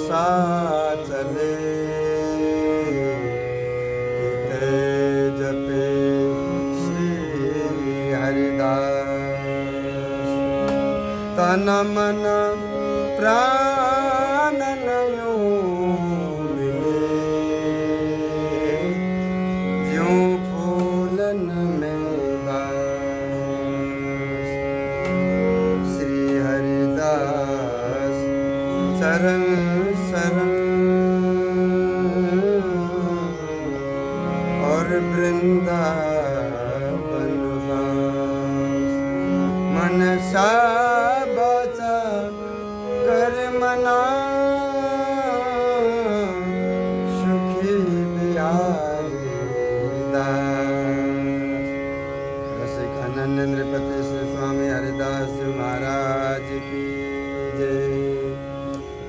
सा चले जपे श्री हरिदास तन मन प्राण नयो मिले ज्यों फूलन में बास श्री हरिदास शरण शरण और वृंदावन वास मनसा बचा कर मना सुखी बिहारी दास रसिक अनन्य नृपति श्री स्वामी हरिदास जी महाराज की जय।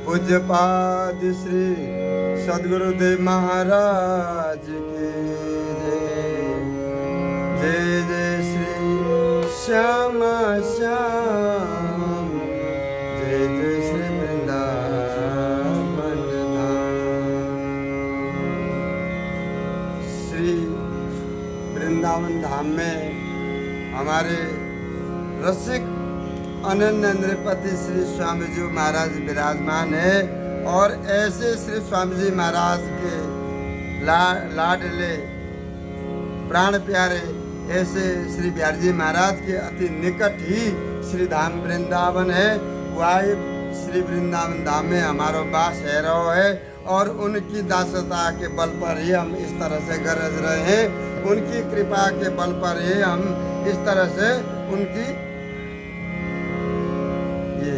पूज्यपाद श्री सद्गुरुदेव महाराज की जय। जय श्री श्याम श्याम जय जय श्री वृंदावन धाम। श्री वृंदावन धाम में हमारे रसिक अनन्य नृपति श्री स्वामी जी महाराज विराजमान है और ऐसे श्री स्वामी जी महाराज के लाडले प्राण प्यारे ऐसे श्री बिहारी जी महाराज के अति निकट ही श्री धाम वृंदावन है। वही श्री वृंदावन धाम में हमारा वास है रहो है और उनकी दासता के बल पर ही हम इस तरह से गरज रहे हैं। उनकी कृपा के बल पर ही हम इस तरह से उनकी ये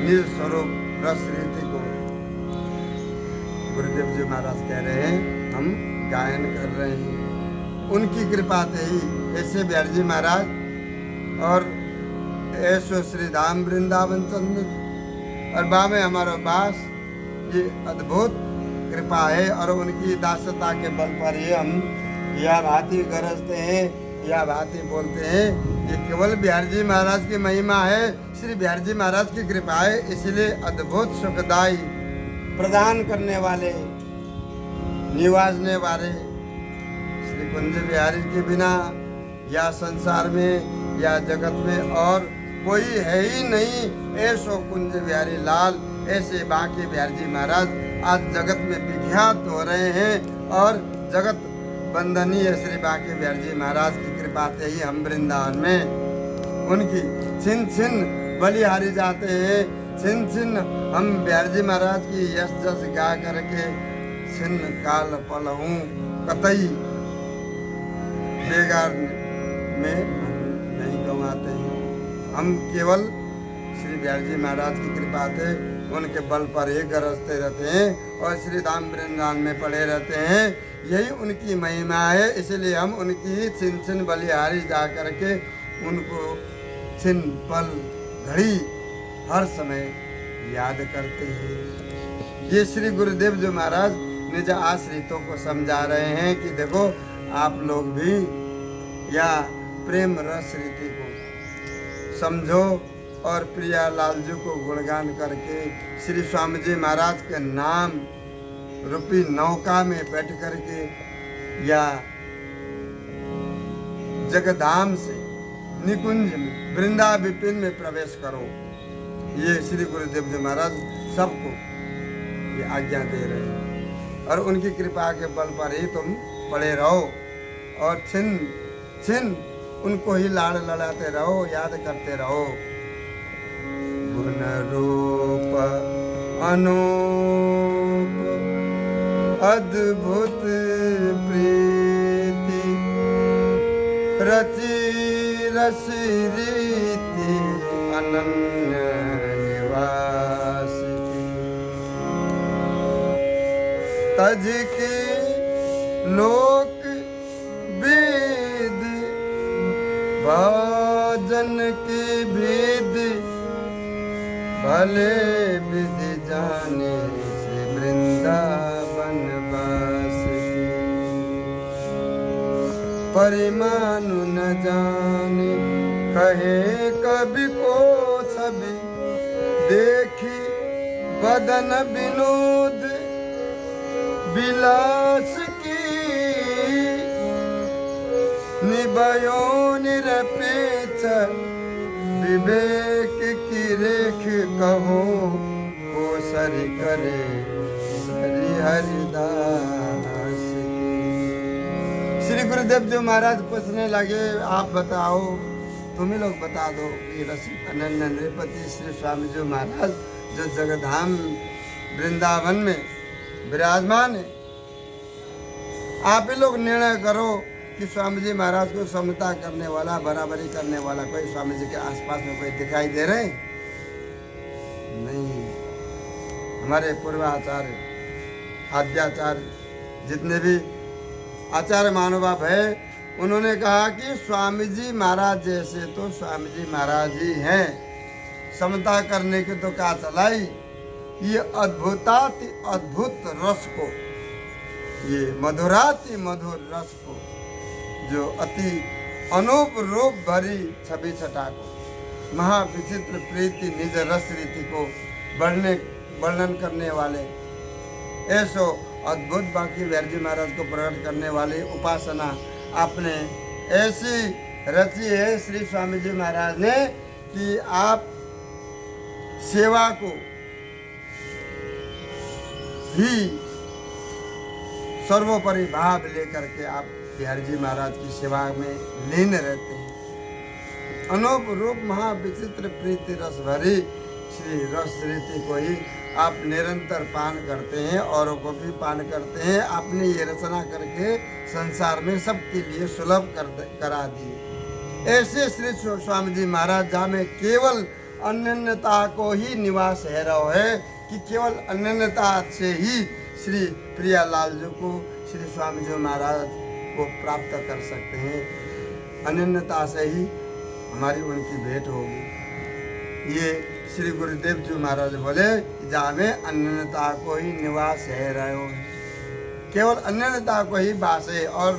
निज स्वरूप रस रीति को गुरुदेव जी महाराज कह रहे हैं हम गायन कर रहे हैं। उनकी कृपा से ही ऐसे बिहारी जी महाराज और ऐसो श्री धाम वृंदावन चंद्र और बा में हमारा वास ये अद्भुत कृपा है और उनकी दासता के बल पर ही हम यह भांति गरजते हैं यह भांति बोलते हैं। ये केवल बिहारी जी महाराज की महिमा है, श्री बिहारी जी महाराज की कृपा है। इसलिए अद्भुत सुखदाई प्रदान करने वाले निवाजने वाले श्री कुंज बिहारी के बिना या संसार में या जगत में और कोई है ही नहीं। ऐसो कुंज बिहारी लाल ऐसे बांके बिहारी जी महाराज आज जगत में विख्यात हो रहे हैं और जगत वंदनीय श्री बांके बिहारी जी महाराज की कृपा से ही हम वृंदावन में उनकी छिन छिन बलिहारी जाते हैं। छिन छिन हम बिहारी जी महाराज की यश जस गा करके छिन्न काल पल हूँ कतई बेगार में नहीं गंवाते हैं। हम केवल श्री बिहारी जी महाराज की कृपा से उनके बल पर ही गरजते रहते हैं और श्री धाम वृंदावन में पड़े रहते हैं। यही उनकी महिमा है। इसलिए हम उनकी ही छिन छिन बलिहारी जा करके उनको छिन पल घड़ी हर समय याद करते हैं। ये श्री गुरुदेव जी महाराज निज आश्रितों को समझा रहे हैं कि देखो आप लोग भी या प्रेम रस रीति को समझो और प्रिया लालजू को गुणगान करके श्री स्वामी जी महाराज के नाम रूपी नौका में बैठ करके या जगधाम से निकुंज में वृंदा विपिन में प्रवेश करो। ये श्री गुरुदेव जी महाराज सबको ये आज्ञा दे रहे हैं और उनकी कृपा के बल पर ही तुम पड़े रहो और छिन छिन उनको ही लाड़ लड़ाते रहो, याद करते रहो। गुण रूप अनूप अद्भुत प्रीति रचि रस रीति अनन्य निवास तज के लोक वेद भजन के भेद भले विधि जाने से वृंदावन वास परिमानु न जाने कहे कभी को छवि देखी बदन विनोद विलास की, निभयो निरपेक्ष विवेक की रेख कहो, को सरि करे श्री हरिदास की। श्री गुरुदेव जी महाराज पूछने लगे, आप बताओ, तुम ही लोग बता दो कि रसिक अनन्य नृपति श्री स्वामी जी महाराज जो जगधाम वृंदावन में विराजमान है, आप ही लोग निर्णय करो कि स्वामी जी महाराज को समता करने वाला, बराबरी करने वाला कोई स्वामी जी के आसपास में कोई दिखाई दे रहे? नहीं। हमारे पूर्वाचार्य आद्याचार्य जितने भी आचार्य महानुभाव है, उन्होंने कहा कि स्वामी जी महाराज जैसे तो स्वामी जी महाराज ही हैं, समता करने की तो क्या चलाई। ये अद्भुताति अद्भुत रस को, ये मधुराति मधुर रस को, जो अति अनूप रूप भरी छवि छटा को, महाविचित्र प्रीति निज रस रीति को वर्णन करने वाले, ऐसो अद्भुत बाकी बिहारी महाराज को प्रकट करने वाली उपासना आपने ऐसी रची है श्री स्वामी जी महाराज ने कि आप सेवा को ही सर्वोपरि भाव लेकर के आप बिहारी जी महाराज की सेवा में लीन रहते हैं। अनूप रूप महाविचित्र प्रीति रस भरी श्री रस रीति को ही आप निरंतर पान करते हैं, औरों को भी पान करते हैं। आपने ये रचना करके संसार में सबके लिए सुलभ करा दी। ऐसे श्री स्वामी जी महाराज जहाँ में केवल अनन्यता को ही निवास है रहो है कि केवल अनन्यता से ही श्री प्रियालाल जी को श्री स्वामी जी महाराज को प्राप्त कर सकते हैं। अनन्यता से ही हमारी उनकी भेंट होगी। ये श्री गुरुदेव जी महाराज बोले जहाँ में अनन्यता को ही निवास है रहो है, केवल अनन्यता को ही वास है। और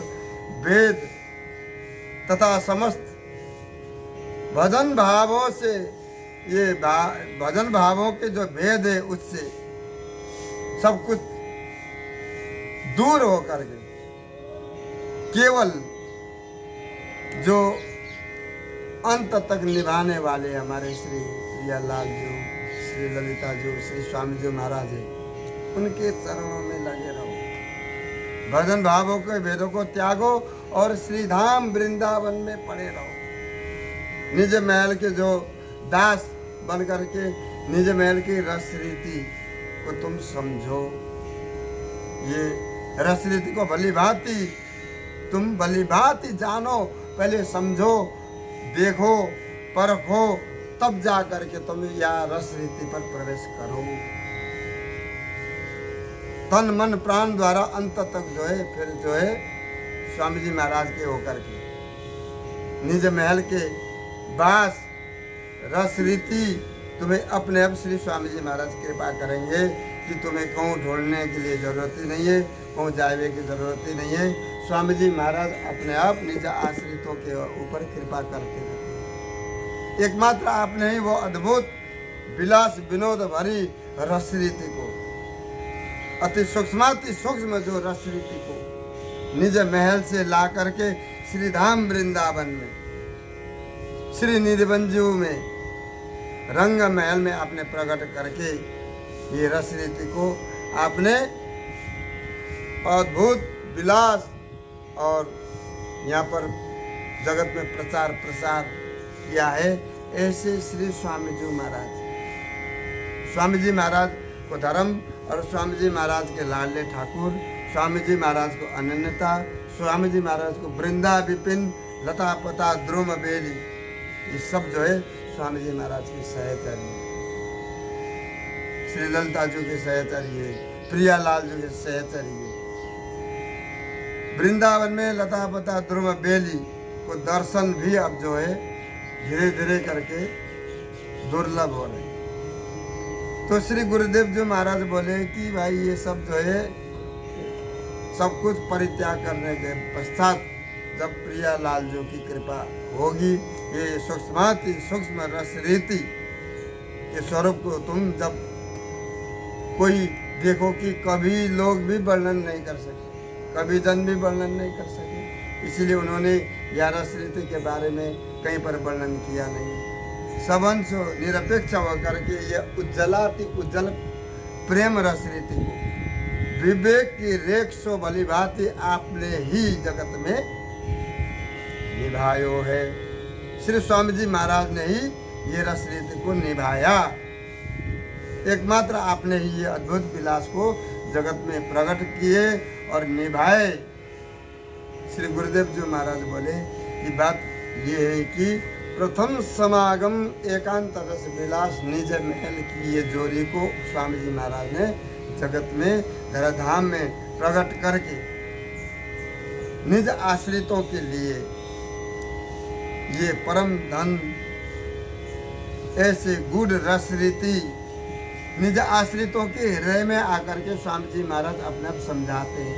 वेद तथा समस्त भजन भावों से, ये भजन भावों के जो भेद है उससे सब कुछ दूर होकर के केवल जो अंत तक निभाने वाले हमारे श्री प्रियालाल जी, श्री ललिता जी, श्री स्वामी जी महाराज है, उनके चरणों में लगे रहो। भजन भावों के भेदों को त्यागो और श्री धाम वृंदावन में पड़े रहो। निज महल के जो दास बन करके निज महल की रस रीति को तुम समझो। ये रस रीति को भली भांति तुम भली भांति जानो, पहले समझो, देखो, परखो, तब जा करके तुम या रस रीति पर प्रवेश करो। तन मन प्राण द्वारा अंत तक जो है फिर जो है स्वामी जी महाराज के होकर के निज महल के बास रस रीति तुम्हें अपने आप श्री स्वामी जी महाराज कृपा करेंगे कि तुम्हें कहूँ ढूंढने के लिए जरूरत ही नहीं है, कहूँ जाने की जरूरत ही नहीं है। स्वामी जी महाराज अपने आप निज आश्रितों के ऊपर कृपा करते रहते। एकमात्र आपने ही वो अद्भुत विलास विनोद भरी रस रीति को, अति सूक्ष्म जो रस रीति को निज महल से ला करके श्री धाम वृंदावन में श्री निधिबंजू में रंग महल में आपने प्रकट करके ये रस रीति को आपने अद्भुत विलास और यहाँ पर जगत में प्रचार प्रसार किया है। ऐसे श्री स्वामी जी महाराज, स्वामी जी महाराज को धर्म और स्वामी जी महाराज के लाडले ठाकुर, स्वामी जी महाराज को अनन्यता, स्वामी जी महाराज को वृंदा विपिन लता पता द्रुम बेली, ये सब जो है स्वामी जी महाराज की सहचरी, श्री ललिता जी की सहचरी है, प्रियालाल जी की सहचरी है। वृंदावन में लता पता द्रुम बेली को दर्शन भी अब जो है धीरे धीरे करके दुर्लभ हो रहे। तो श्री गुरुदेव जी महाराज बोले कि भाई ये सब जो है सब कुछ परित्याग करने के पश्चात जब प्रियालाल जी की कृपा होगी, ये सूक्ष्म रस रीति के स्वरूप को तुम जब कोई देखो कि कभी लोग भी वर्णन नहीं कर सके, कभी जन भी वर्णन नहीं कर सके, इसीलिए उन्होंने या रस रीति के बारे में कहीं पर वर्णन किया नहीं। सबंश निरपेक्ष होकर के ये उज्जलाति उज्जवल प्रेम रस रीति को विवेक की रेख सो भली भांति आपने ही जगत में निभायो है। श्री स्वामी जी महाराज ने ही ये रस रीति को निभाया। एकमात्र आपने ही ये अद्भुत विलास को जगत में प्रकट किए और निभाए। श्री गुरुदेव जी महाराज बोले कि बात ये है कि प्रथम समागम एकांत रस विलास निज महल की ये जोड़ी को स्वामी जी महाराज ने जगत में धराधाम में प्रकट करके निज आश्रितों के लिए ये परम धन ऐसे गुड़ रस रीति निज आश्रितों के हृदय में आकर के स्वामी जी महाराज अपने आप समझाते हैं,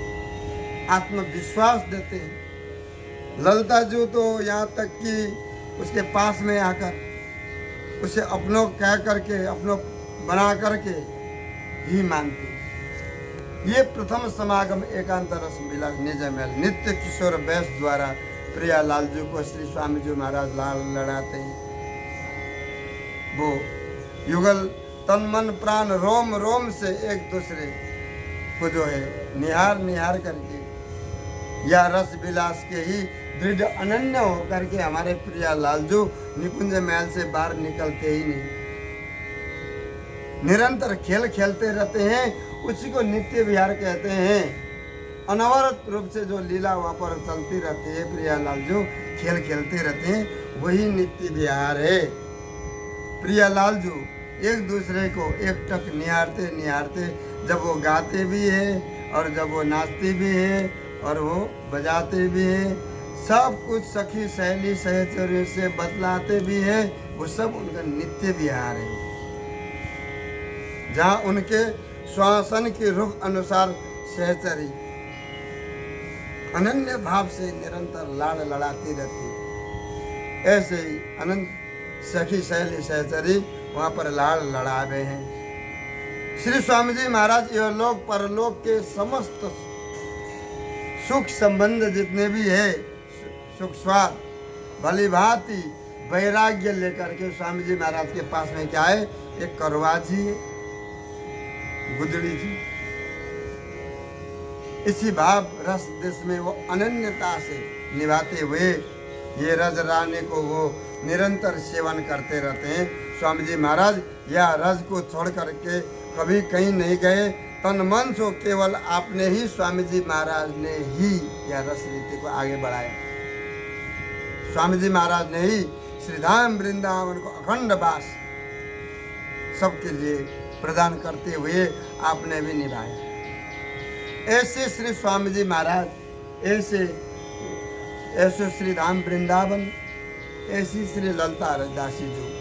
आत्मविश्वास देते हैं। ललिता जी तो यहाँ तक कि उसके पास में आकर उसे अपनों कह करके अपनों बना करके ही मानते। ये प्रथम समागम एकांत रस विलास निज महल नित्य किशोर बैस द्वारा प्रिया लाल जी को श्री स्वामी जी महाराज लाल लड़ाते हैं। वो युगल तन मन प्राण रोम रोम से एक दूसरे को जो है निहार निहार करके या रस विलास के ही दृढ़ अनन्य होकर के हमारे प्रिया लालजू निकुंज महल से बाहर निकलते ही नहीं, निरंतर खेल खेलते रहते हैं। उसी को नित्य विहार कहते हैं। अनवरत रूप से जो लीला वहाँ पर चलती रहती है, प्रिया लालजू खेल खेलते रहते हैं, वही नित्य विहार है। प्रिया लालजू एक दूसरे को एक टक निहारते निहारते जब वो गाते भी है और जब वो नाचते भी है और वो बजाते भी है, सब कुछ सखी सहेली सहचर्य से बतलाते भी है, वो सब उनका नित्य विहार है। जहाँ उनके श्वासन के रुख अनुसार सहचरी अनन्य भाव से निरंतर लाड़ लड़ाती रहती, ऐसे ही अनंत सखी सहेली सहचरी वहाँ पर लाड़ लड़ावे हैं। श्री स्वामी जी महाराज यह लोक परलोक के समस्त सुख संबंध जितने भी है, सुख स्वाद भली भांति वैराग्य लेकर के स्वामी जी महाराज के पास में क्या है, एक करवा जी है, गुदड़ी जी। इसी भाव रस देश में वो अनन्यता से निभाते हुए ये रज रानी को वो निरंतर सेवन करते रहते हैं। स्वामी जी महाराज या रज को छोड़ करके कभी कहीं नहीं गए, तन मन से केवल आपने ही स्वामी जी महाराज ने ही यह रस रीति को आगे बढ़ाया। स्वामी जी महाराज ने ही श्रीधाम वृंदावन को अखंड वास सबके लिए प्रदान करते हुए आपने भी निभाया। ऐसे श्री स्वामी जी महाराज, ऐसे श्रीधाम वृंदावन, ऐसी श्री ललिता दासी जी,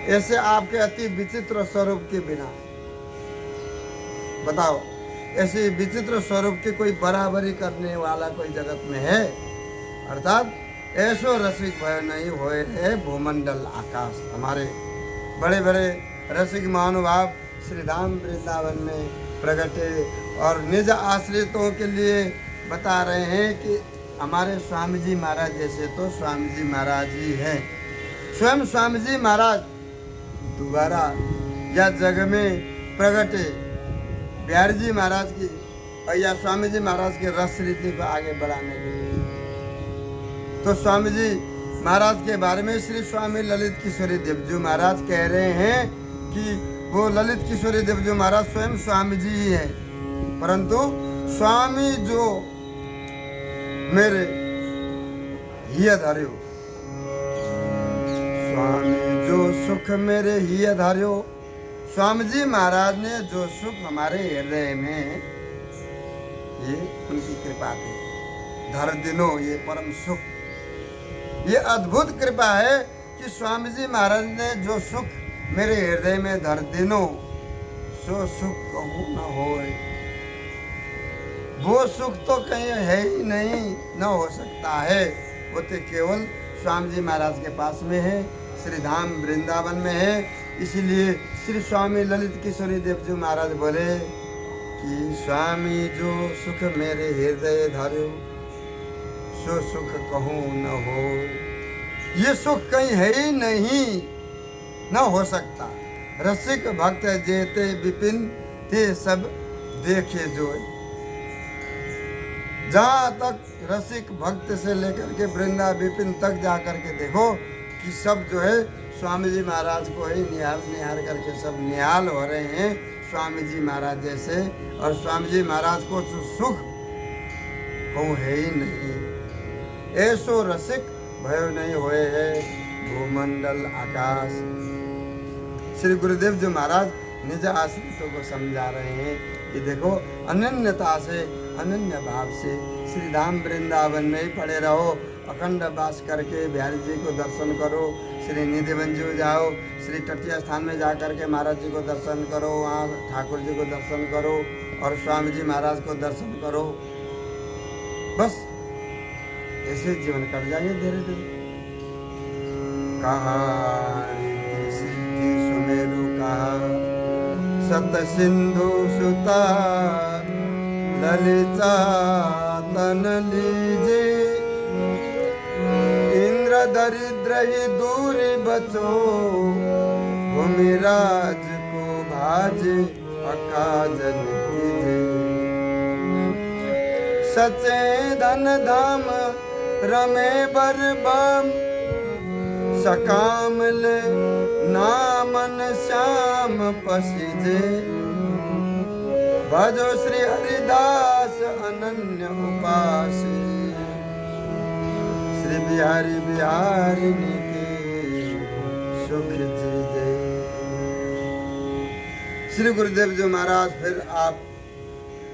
ऐसे आपके अति विचित्र स्वरूप के बिना बताओ, ऐसे विचित्र स्वरूप की कोई बराबरी करने वाला कोई जगत में है? अर्थात ऐसो रसिक भय नहीं होए है भूमंडल आकाश। हमारे बड़े बड़े रसिक महानुभाव श्रीधाम वृंदावन में प्रगटे और निज आश्रितों के लिए बता रहे हैं कि हमारे स्वामी जी महाराज जैसे तो स्वामी जी महाराज ही हैं। स्वयं स्वामी जी महाराज दोबारा या जग में प्रगटे बिहारी जी महाराज की और या स्वामी जी महाराज के रस रीति को आगे बढ़ाने के लिए। तो स्वामी जी महाराज के बारे में श्री स्वामी ललित किशोरी देवजू महाराज कह रहे हैं कि वो ललित किशोरी देवजू महाराज स्वयं स्वामी जी ही हैं, परंतु स्वामी जो मेरे हिय धार्यो, स्वामी जो सुख मेरे हिय धार्यो, स्वामी जी महाराज ने जो सुख हमारे हृदय में, ये उनकी कृपा थी। धर दिनो ये परम सुख, ये अद्भुत कृपा है कि स्वामी जी महाराज ने जो सुख मेरे हृदय में धर दिनो, सो सुख कहूँ न होए। वो सुख तो कहीं है ही नहीं, न हो सकता है। वो तो केवल स्वामी जी महाराज के पास में है, श्रीधाम वृंदावन में है। इसीलिए श्री स्वामी ललित किशोरी देव जी महाराज बोले कि स्वामी जो सुख मेरे हृदय धरो सो सुख कहूँ न हो। ये सुख कहीं है ही नहीं, न हो सकता। रसिक भक्त जेते विपिन ते सब देखे जो। जहाँ तक रसिक भक्त से लेकर के वृंदा विपिन तक जा करके देखो कि सब जो है स्वामी जी महाराज को ही निहाल निहार करके सब निहाल हो रहे हैं स्वामी जी महाराज जैसे। और स्वामी जी महाराज को जो सुख को है ही नहीं, ऐसो रसिक भयो नहीं हुए है भूमंडल आकाश। श्री गुरुदेव जी महाराज निज आश्रितों को समझा रहे हैं कि देखो अनन्यता से अनन्य भाव से श्री धाम वृंदावन में ही पड़े रहो, अखंड वास करके बिहारी जी को दर्शन करो, श्री निधिवंजू जाओ, श्री तटीय स्थान में जा करके महाराज जी को दर्शन करो, वहाँ ठाकुर जी को दर्शन करो और स्वामी जी महाराज को दर्शन करो। बस ऐसे जीवन कट जाएंगे धीरे धीरे। कहा सिद्धि सुमेरु कहा सत सिंधु सुता ललिता तन लीजे। इंद्र दरिद्र ही दूरी बचो भूमिराज को भाजे अकाजल कीजे। सचे धन धाम रमे बरबम सकाम ले नामन श्याम पसिजे। भजो श्री हरिदास अनन्य उपासी श्री बिहारी बिहारिणी के सुख जीजे। श्री गुरुदेव जी महाराज फिर आप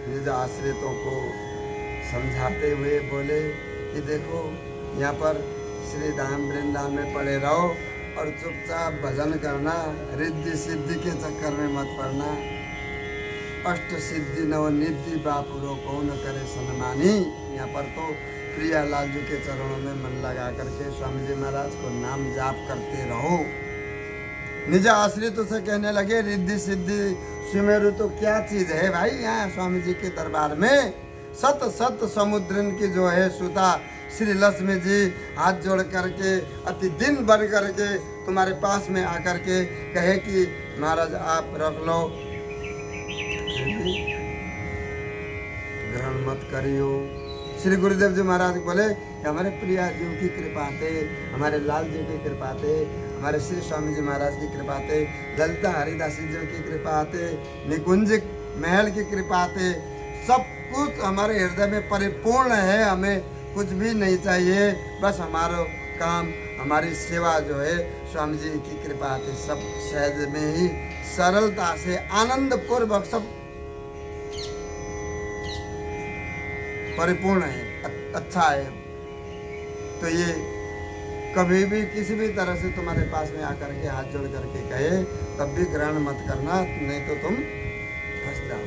निज आश्रितों को समझाते हुए बोले कि देखो यहाँ पर श्री धाम वृंदावन में पड़े रहो और चुपचाप भजन करना, रिद्धि सिद्धि के चक्कर में मत पड़ना। अष्ट सिद्धि नवनिधि बापुरो कौन करे सन्मानी। यहाँ पर तो प्रियालाल जी के चरणों में मन लगा करके स्वामी जी महाराज को नाम जाप करते रहो। निज आश्रितों से कहने लगे रिद्धि सिद्धि सुमेरु तो क्या चीज है भाई। यहाँ स्वामी जी के दरबार में सत सत समुद्रन की जो है सुता श्री लक्ष्मी जी हाथ जोड़ करके अति दिन बन करके तुम्हारे पास में आकर के कहे कि महाराज आप रख लो, ग्रहण मत करियो। श्री गुरुदेव जी महाराज बोले कि हमारे प्रिया जी की कृपा थे, हमारे लाल जी की कृपा थे, हमारे श्री स्वामी जी महाराज की कृपा थे, ललिता हरिदास जी की कृपा थे, निकुंज महल की कृपा थे, सब कुछ हमारे हृदय में परिपूर्ण है। हमें कुछ भी नहीं चाहिए, बस हमारा काम हमारी सेवा जो है स्वामी जी की कृपा थे। सब सहज में ही सरलता से आनंद पूर्वक सब परिपूर्ण है, अच्छा है। तो ये कभी भी किसी भी तरह से तुम्हारे पास में आकर के हाथ जोड़ करके कहे तब भी ग्रहण मत करना, नहीं तो तुम फंस जाओ।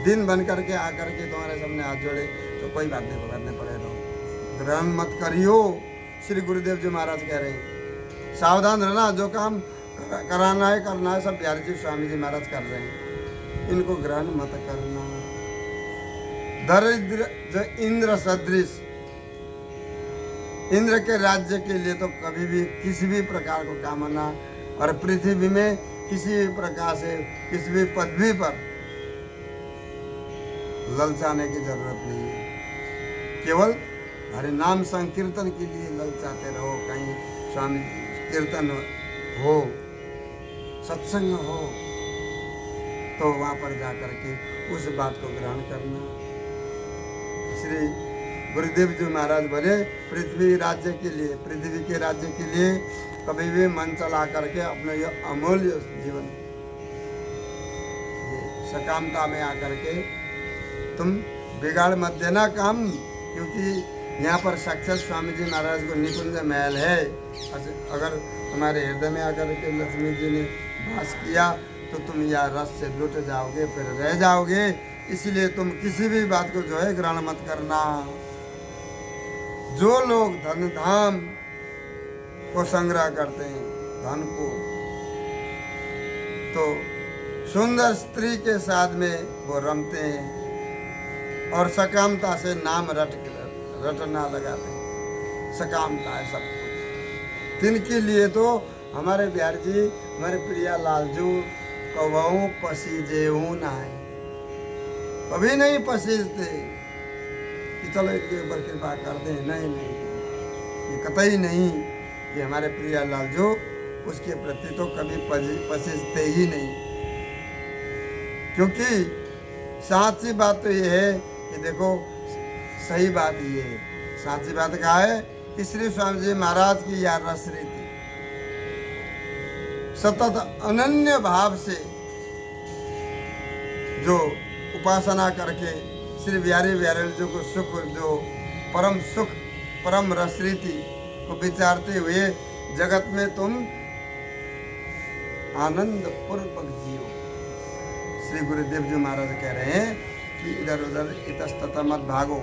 दिन बन करके आकर के तुम्हारे सामने हाथ जोड़े तो कोई बात नहीं, पकड़ने पड़ेगा, ग्रहण मत करियो। श्री गुरुदेव जी महाराज कह रहे हैं सावधान रहना, जो काम कराना है करना है, सब बिहारी जी स्वामी जी महाराज कर रहे हैं, इनको ग्रहण मत करना। दरिद्र जो इंद्र सदृश, इंद्र के राज्य के लिए तो कभी भी किसी भी प्रकार को कामना और पृथ्वी में किसी भी प्रकार से किसी भी पदवी पर ललचाने की जरूरत नहीं है। केवल हरि नाम संकीर्तन के लिए ललचाते रहो। कहीं स्वामी कीर्तन हो, सत्संग हो, तो वहाँ पर जा करके उस बात को ग्रहण करना। श्री गुरुदेव जी महाराज बोले पृथ्वी राज्य के लिए, पृथ्वी के राज्य के लिए कभी भी मन चला करके अपने ये अमूल्य जीवन सकामता में आकर के तुम बिगाड़ मत देना काम, क्योंकि यहाँ पर साक्षात स्वामी जी महाराज को निकुंज महल है। अगर तुम्हारे हृदय में आकर के लक्ष्मी जी ने वास किया तो तुम यहाँ रस से लुट जाओगे, फिर रह जाओगे। इसलिए तुम किसी भी बात को जो है ग्रहण मत करना। जो लोग धन धाम को संग्रह करते हैं धन को। तो सुंदर स्त्री के साथ में वो रमते हैं और सकामता से नाम रटना लगाते हैं। सकामता है सब कुछ। तिनके लिए तो हमारे बिहार जी, हमारे प्रिया लालजू कबहू पसीजे ना है, कभी नहीं पसीजते कि चलो इनके ऊपर कृपा कर दें। नहीं नहीं, ये कतई नहीं। ये हमारे प्रिया लालजू उसके प्रति तो कभी पसीजते ही नहीं। क्योंकि साची बात तो ये है कि देखो, सही बात ये है, साची बात क्या है कि श्री स्वामी जी महाराज की यह रस रीति सतत अनन्य भाव से जो उपासना करके श्री बिहारी बिहारी जी को सुख, जो परम सुख, परम रस रीति को विचारते हुए जगत में तुम आनंद पूर्वक जियो। श्री गुरुदेव जी महाराज कह रहे हैं कि इधर उधर इतस्ततः मत भागो,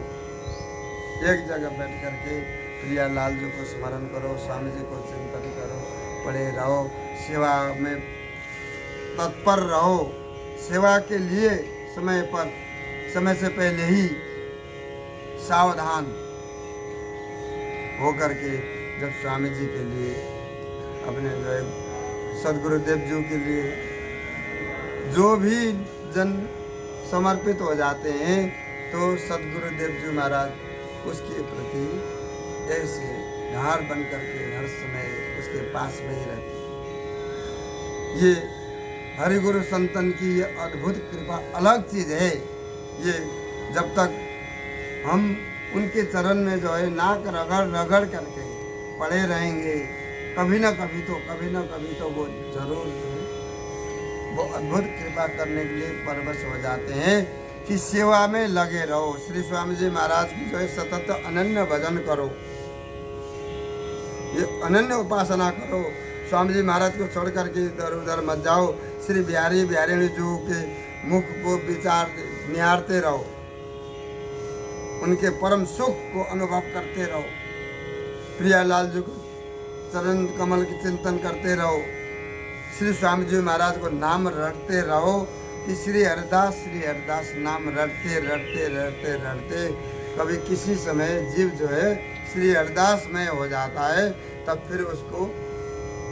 एक जगह बैठ करके प्रिया लाल जी को स्मरण करो, स्वामी जी को चिंतन करो, पड़े रहो, सेवा में तत्पर रहो। सेवा के लिए समय पर, समय से पहले ही सावधान हो करके जब स्वामी जी के लिए, अपने जो है सदगुरुदेव जी के लिए जो भी जन समर्पित हो जाते हैं, तो सदगुरुदेव जी महाराज उसके प्रति ऐसे धार बन करके हर समय उसके पास में ही रहते हैं। ये हरिगुरु संतन की ये अद्भुत कृपा अलग चीज़ है। ये जब तक हम उनके चरण में जो है नाक रगड़ रगड़ करके पड़े रहेंगे, कभी ना कभी तो वो जरूर वो अद्भुत कृपा करने के लिए परवश हो जाते हैं कि सेवा में लगे रहो। श्री स्वामी जी महाराज की जो है सतत अनन्य भजन करो, ये अनन्य उपासना करो। स्वामी जी महाराज को छोड़ करके इधर उधर मत जाओ। श्री बिहारी बिहारिणी जी के मुख को विचार निहारते रहो, उनके परम सुख को अनुभव करते रहो। प्रियालाल जी को चरण कमल की चिंतन करते रहो। श्री स्वामी जी महाराज को नाम रटते रहो कि श्री हरिदास नाम रटते रटते रटते रटते कभी किसी समय जीव जो है श्री हरिदास में हो जाता है, तब फिर उसको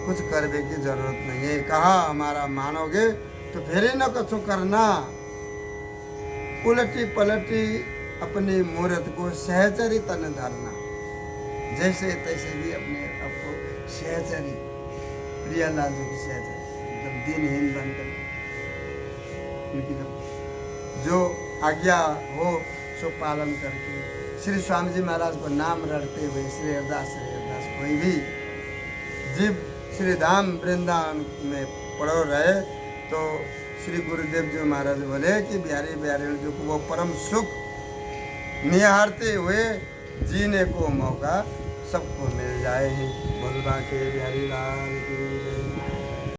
कुछ करने की जरूरत नहीं है। कहा हमारा मानोगे तो फिर ही न कुछ करना, उलटी पलटी अपनी मूर्त को सहचरी तन धरना। जैसे तैसे भी अपने आपको सहचरी, प्रियालाल जी की सहचरी, मतलब दिनहीन बनकर उनकी जो आज्ञा हो सो पालन करके श्री स्वामी जी महाराज को नाम रटते हुए श्री हरिदास कोई भी जीव श्री धाम वृंदावन में पड़ो रहे, तो श्री गुरुदेव जी महाराज बोले कि बिहारी बिहारी जी को वो परम सुख निहारते हुए जीने को मौका सबको मिल जाए। बोलबा के बिहारी लाल की